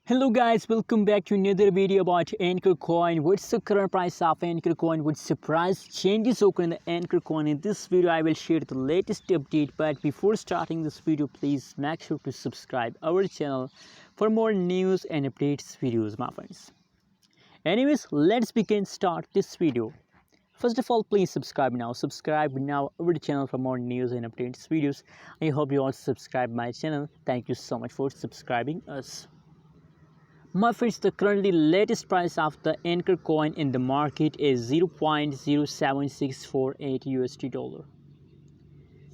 Hello guys, welcome back to another video about Ankr coin. What's the current price of Ankr coin? What's the price changes occur in the Ankr coin? In this video I will share the latest update, but before starting this video please make sure to subscribe our channel for more news and updates videos, my friends. Anyways, let's start this video. First of all, please subscribe now our channel for more news and updates videos. I hope you also subscribe my channel. Thank you so much for subscribing us. My friends, the currently latest price of the Ankr coin in the market is 0.07648 USD dollar.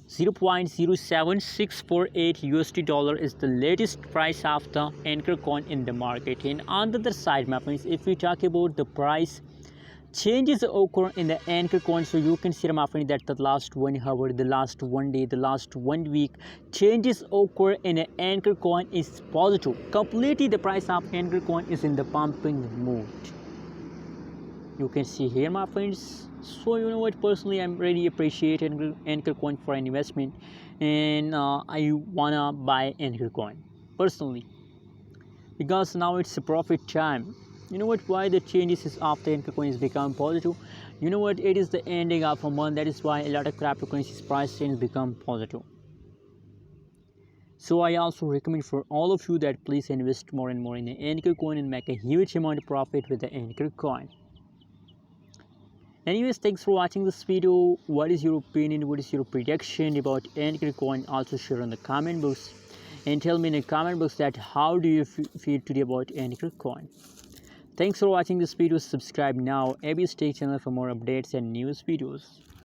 0.07648 USD dollar is the latest price of the Ankr coin in the market. And on the other side, my friends, if we talk about the price changes occur in the Ankr coin, so you can see, my friend, that the last 1 hour, the last 1 day, the last 1 week changes occur in the Ankr coin is positive. Completely the price of Ankr coin is in the pumping mood. You can see here, my friends. So you know what, personally I'm really appreciate Ankr coin for an investment, and I wanna buy Ankr coin personally because now it's a profit time. You know what, why the changes of the Ankr coin is become positive? You know what, it is the ending of a month. That is why a lot of cryptocurrencies price change become positive. So I also recommend for all of you that please invest more and more in the Ankr coin and make a huge amount of profit with the Ankr coin. Anyways, thanks for watching this video. What is your opinion? What is your prediction about Ankr coin? Also share in the comment box and tell me in the comment box that how do you feel today about Ankr coin. Thanks for watching this video. Subscribe now. AB Stay channel for more updates and news videos.